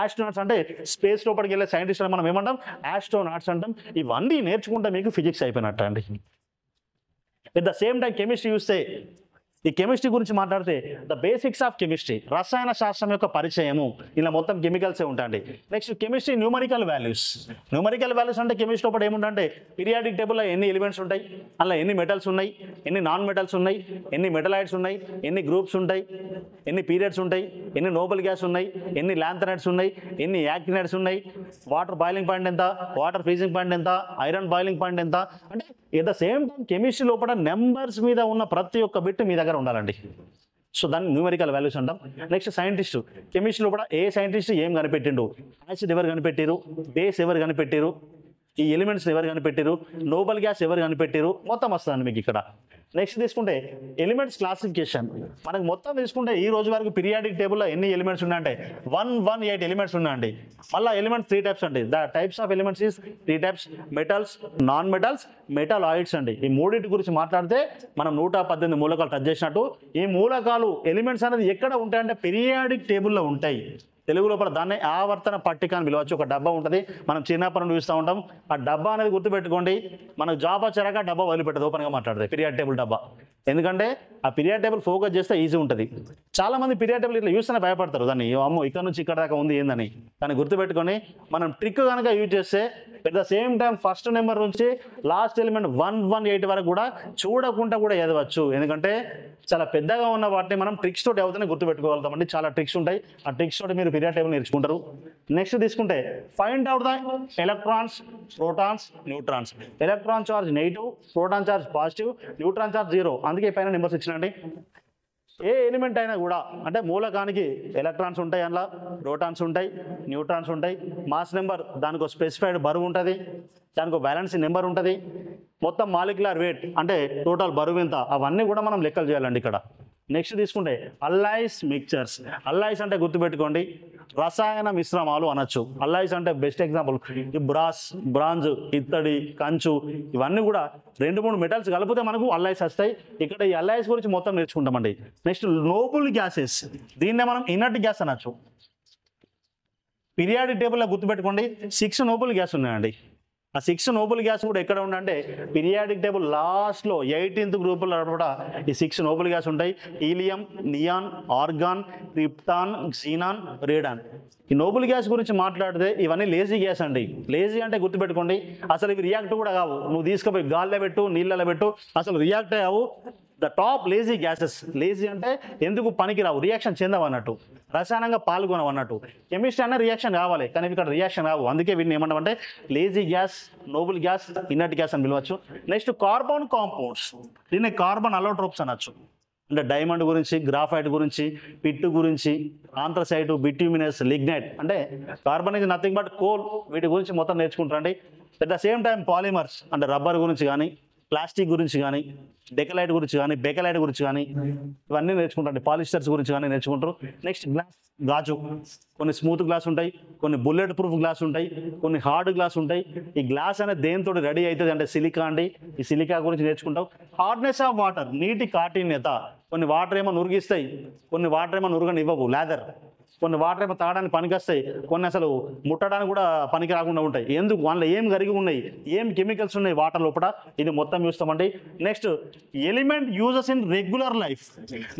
ఆస్ట్రోనాట్స్ అంటే స్పేస్ లోపలికి వెళ్ళే సైంటిస్టులు మనం ఏమంటాం, ఆస్ట్రోనాట్స్ అంటాం. ఇవన్నీ నేర్చుకుంటే మీకు ఫిజిక్స్ అయిపోయినట్టు అండి. At the same time chemistry చూస్తే, ఈ కెమిస్ట్రీ గురించి మాట్లాడితే ద బేసిక్స్ ఆఫ్ కెమిస్ట్రీ, రసాయన శాస్త్రం యొక్క పరిచయము, ఇలా మొత్తం కెమికల్సే ఉంటాయండి. Next chemistry numerical values. Numerical values అంటే కెమిస్ట్రీ లోపల ఏముంటే పీరియాడిక్ టేబుల్లో ఎన్ని ఎలిమెంట్స్ ఉంటాయి, అలా ఎన్ని మెటల్స్ ఉన్నాయి, ఎన్ని నాన్ మెటల్స్ ఉన్నాయి, ఎన్ని మెటలైడ్స్ ఉన్నాయి, ఎన్ని గ్రూప్స్ ఉంటాయి, ఎన్ని పీరియడ్స్ ఉంటాయి, ఎన్ని నోబెల్ గ్యాస్ ఉన్నాయి, ఎన్ని ల్యాంథనైడ్స్ ఉన్నాయి, ఎన్ని యాక్టినైడ్స్ ఉన్నాయి, వాటర్ బాయిలింగ్ పాయింట్ ఎంత, వాటర్ ఫ్రీజింగ్ పాయింట్ ఎంత, ఐరన్ బాయిలింగ్ పాయింట్ ఎంత. అంటే at the same time chemistry లోపల నెంబర్స్ మీద ఉన్న ప్రతి ఒక్క బిట్ మీ దగ్గర ఉండాలండి. సో దాన్ని న్యూమరికల్ వాల్యూస్ అంటాం. నెక్స్ట్ సైంటిస్ట్, కెమిస్ట్రీలో కూడా ఏ సైంటిస్ట్ ఏం కనిపెట్టిండు, యాసిడ్ ఎవరు కనిపెట్టారు, బేస్ ఎవరు కనిపెట్టారు, ఈ ఎలిమెంట్స్ ఎవరు కనిపెట్టారు, నోబెల్ గ్యాస్ ఎవరు కనిపెట్టారు, మొత్తం వస్తుంది మీకు ఇక్కడ. నెక్స్ట్ తీసుకుంటే ఎలిమెంట్స్ క్లాసిఫికేషన్. మనకు మొత్తం తీసుకుంటే ఈ రోజు వరకు పీరియాడిక్ టేబుల్లో ఎన్ని ఎలిమెంట్స్ ఉన్నాయంటే 118 ఎలిమెంట్స్ ఉన్నాయండి. మళ్ళీ ఎలిమెంట్స్ 3 టైప్స్ అండి. The types of elements is 3 types, metals, non metals, metalloids అండి. ఈ మూడింటి గురించి మాట్లాడితే మనం 118 మూలకాలు టచ్ చేసినట్టు. ఈ మూలకాలు ఎలిమెంట్స్ అనేది ఎక్కడ ఉంటాయంటే పీరియాడిక్ టేబుల్లో ఉంటాయి. తెలుగు లోపల దాన్ని ఆవర్తన పట్టిక అని పిలవచ్చు. ఒక డబ్బా ఉంటుంది, మనం చిన్నప్పటి నుండి చూస్తూ ఉంటాం. ఆ డబ్బా అనేది గుర్తుపెట్టుకోండి, మనకు జాబ్ వచ్చాక డబ్బా వదిలిపెట్టదు, ఓపెన్గా మాట్లాడితే పీరియాడ్ టేబుల్ డబ్బా. ఎందుకంటే ఆ పీరియాడ్ టేబుల్ ఫోకస్ చేస్తే ఈజీ ఉంటుంది. చాలామంది పీరియాడ్ టేబుల్ ఇట్లా చూస్తేనే భయపడతారు, దాన్ని అమ్మో ఇక్కడ నుంచి ఇక్కడ దాకా ఉంది ఏందని. కానీ గుర్తుపెట్టుకొని మనం ట్రిక్ కనుక యూజ్ చేస్తే at the same time first number నుంచి లాస్ట్ ఎలిమెంట్ 118 వరకు కూడా చూడకుండా కూడా ఎదవచ్చు. ఎందుకంటే చాలా పెద్దగా ఉన్న వాటిని మనం ట్రిక్స్ తోటి అవుతానే గుర్తుపెట్టుకోగలుగుతామండి. చాలా ట్రిక్స్ ఉంటాయి, ఆ ట్రిక్స్ తోటి మీరు పీరియాడ్ టేబుల్ నేర్చుకుంటారు. నెక్స్ట్ తీసుకుంటే find out the electrons, protons, neutrons. Electron charge negative, proton charge positive, neutron charge 0. అందుకే పైన నెంబర్స్ ఇచ్చినండి. ఏ ఎలిమెంట్ అయినా కూడా అంటే మూలకానికి ఎలక్ట్రాన్స్ ఉంటాయి, అందులో ప్రోటాన్స్ ఉంటాయి, న్యూట్రాన్స్ ఉంటాయి, మాస్ నెంబర్ దానికి ఒక స్పెసిఫైడ్ బరువు ఉంటుంది, దానికి ఒక బ్యాలెన్స్ నెంబర్ ఉంటుంది, మొత్తం మాలిక్యులర్ వెయిట్ అంటే టోటల్ బరువు ఎంత, అవన్నీ కూడా మనం లెక్కలు చేయాలండి ఇక్కడ. నెక్స్ట్ తీసుకుంటే అల్లాయిస్ మిక్చర్స్. అల్లాయిస్ అంటే గుర్తుపెట్టుకోండి రసాయన మిశ్రమాలు అనొచ్చు. అల్లాయిస్ అంటే బెస్ట్ ఎగ్జాంపుల్ ఈ బ్రాంజ్, ఇత్తడి, కంచు, ఇవన్నీ కూడా 2-3 మెటల్స్ కలిపితే మనకు అల్లాయిస్ వస్తాయి. ఇక్కడ ఈ అల్లాయిస్ గురించి మొత్తం నేర్చుకుంటామండి. నెక్స్ట్ నోబుల్ గ్యాసెస్, దీన్నే మనం ఇనర్ట్ గ్యాస్ అనొచ్చు. పీరియాడిక్ టేబుల్లో గుర్తుపెట్టుకోండి 6 నోబుల్ గ్యాస్ ఉన్నాయండి. ఆ 6 నోబుల్ గ్యాస్ కూడా ఎక్కడ ఉండంటే పీరియాడిక్ టేబుల్ లాస్ట్లో 18th గ్రూపులో కూడా ఈ 6 నోబుల్ గ్యాస్ ఉంటాయి. Helium, neon, argon, krypton, xenon, radon. ఈ నోబుల్ గ్యాస్ గురించి మాట్లాడితే ఇవన్నీ లేజీ గ్యాస్ అండి. లేజీ అంటే గుర్తుపెట్టుకోండి అసలు ఇవి రియాక్ట్ కూడా కావు. నువ్వు తీసుకుపోయి గాల్లో పెట్టు, నీళ్ళలో పెట్టు, అసలు రియాక్ట్ కావు. The top lazy gases. Lazy అంటే ఎందుకు పనికిరావు, రియాక్షన్ చెందవు అన్నట్టు, రసాయనంగా పాల్గొనవు అన్నట్టు. కెమిస్ట్రీ అన్న రియాక్షన్ కావాలి కానీ ఇక్కడ రియాక్షన్ కావు. అందుకే వీటిని ఏమంటామంటే lazy gas, noble gas, inert gas అని పిలవచ్చు. నెక్స్ట్ కార్బన్ కాంపౌండ్స్, దీన్ని కార్బన్ అలోట్రోప్స్ అనొచ్చు. అంటే డైమండ్ గురించి, గ్రాఫైట్ గురించి, పిట్టు గురించి, ఆంథ్రసైట్, బిట్యూమినస్, లిగ్నైట్, అంటే carbon is nothing but coal. వీటి గురించి మొత్తం నేర్చుకుంటారండి. At the same time polymers అంటే రబ్బర్ గురించి కానీ, ప్లాస్టిక్ గురించి కానీ, డెకలైట్ గురించి కానీ, బెకలైట్ గురించి కానీ ఇవన్నీ నేర్చుకుంటారండి. పాలిస్టర్స్ గురించి కానీ నేర్చుకుంటారు. నెక్స్ట్ గ్లాస్, గాజు. కొన్ని స్మూత్ గ్లాస్ ఉంటాయి, కొన్ని బుల్లెట్ ప్రూఫ్ గ్లాస్ ఉంటాయి, కొన్ని హార్డ్ గ్లాస్ ఉంటాయి. ఈ గ్లాస్ అనేది దేనితో రెడీ అవుతుంది అంటే సిలికా అండి. ఈ సిలికా గురించి నేర్చుకుంటాం. హార్డ్నెస్ ఆఫ్ వాటర్, నీటి కాఠిన్యత. కొన్ని వాటర్ ఏమో నురిగిస్తాయి, కొన్ని వాటర్ ఏమో నురగనివ్వవు, లేదర్. కొన్ని వాటర్ ఏమో తాగడానికి పనికొస్తాయి, కొన్ని అసలు ముట్టడానికి కూడా పనికి రాకుండా ఉంటాయి. ఎందుకు, వాళ్ళలో ఏం కరిగి ఉన్నాయి, ఏం కెమికల్స్ ఉన్నాయి వాటర్ లోపల, ఇది మొత్తం చూస్తామండి. Next element uses in regular life.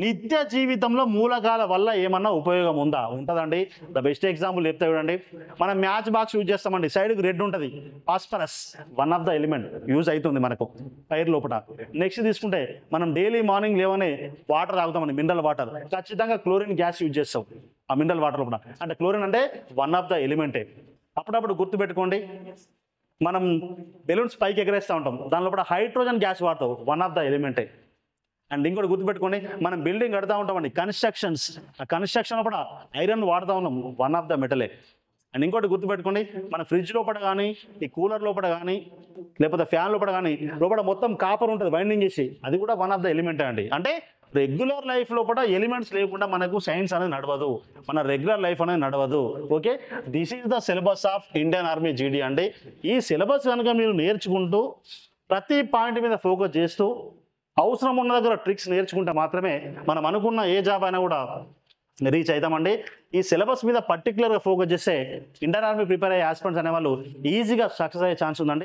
నిత్య జీవితంలో మూలకాల వల్ల ఏమన్నా ఉపయోగం ఉందా? ఉంటుందండి. ద బెస్ట్ ఎగ్జాంపుల్ చెప్తే చూడండి, మనం మ్యాచ్ బాక్స్ యూజ్ చేస్తామండి, సైడ్కి రెడ్ ఉంటుంది, phosphorus one of the element use అవుతుంది మనకు ఫైర్ లోపల. నెక్స్ట్ తీసుకుంటే మనం డైలీ మార్నింగ్ లేవనే వాటర్ తాగుతామండి, మినరల్ వాటర్, ఖచ్చితంగా క్లోరిన్ గ్యాస్ యూజ్ చేస్తాం ఆ మినరల్ వాటర్ లోపల. అంటే క్లోరిన్ అంటే వన్ ఆఫ్ ద ఎలిమెంటే. అప్పుడప్పుడు గుర్తుపెట్టుకోండి మనం బెలూన్స్ పైకి ఎగరేస్తూ ఉంటాం, దాని లోపల హైడ్రోజన్ గ్యాస్ వాడతాం, వన్ ఆఫ్ ద ఎలిమెంటే. అండ్ ఇంకోటి గుర్తుపెట్టుకోండి మనం బిల్డింగ్ కడతా ఉంటామండి, కన్స్ట్రక్షన్స్, ఆ కన్స్ట్రక్షన్ లోపల ఐరన్ వాడుతూ ఉన్నాం, వన్ ఆఫ్ ద మెటలే. అండ్ ఇంకోటి గుర్తుపెట్టుకోండి మన ఫ్రిడ్జ్ లోపల కానీ, ఈ కూలర్ లోపల కానీ, లేకపోతే ఫ్యాన్ లోపల కానీ లోపల మొత్తం కాపర్ ఉంటుంది వైండింగ్ చేసి, అది కూడా వన్ ఆఫ్ ద ఎలిమెంటే అండి. అంటే రెగ్యులర్ లైఫ్ లోపల ఎలిమెంట్స్ లేకుండా మనకు సైన్స్ అనేది నడవదు, మన రెగ్యులర్ లైఫ్ అనేది నడవదు. Okay, this is the syllabus of Indian army జీడీ అండి. ఈ సిలబస్ కనుక మీరు నేర్చుకుంటూ ప్రతి పాయింట్ మీద ఫోకస్ చేస్తూ అవసరం ఉన్న దగ్గర ట్రిక్స్ నేర్చుకుంటే మాత్రమే మనం అనుకున్న ఏ జాబ్ అయినా కూడా రీచ్ అవుతామండి. ఈ సిలబస్ మీద పర్టికులర్గా ఫోకస్ చేస్తే ఇండియన్ ఆర్మీ ప్రిపేర్ అయ్యే ఆస్పిరెంట్స్ అనేవాళ్ళు ఈజీగా సక్సెస్ అయ్యే ఛాన్స్ ఉందండి.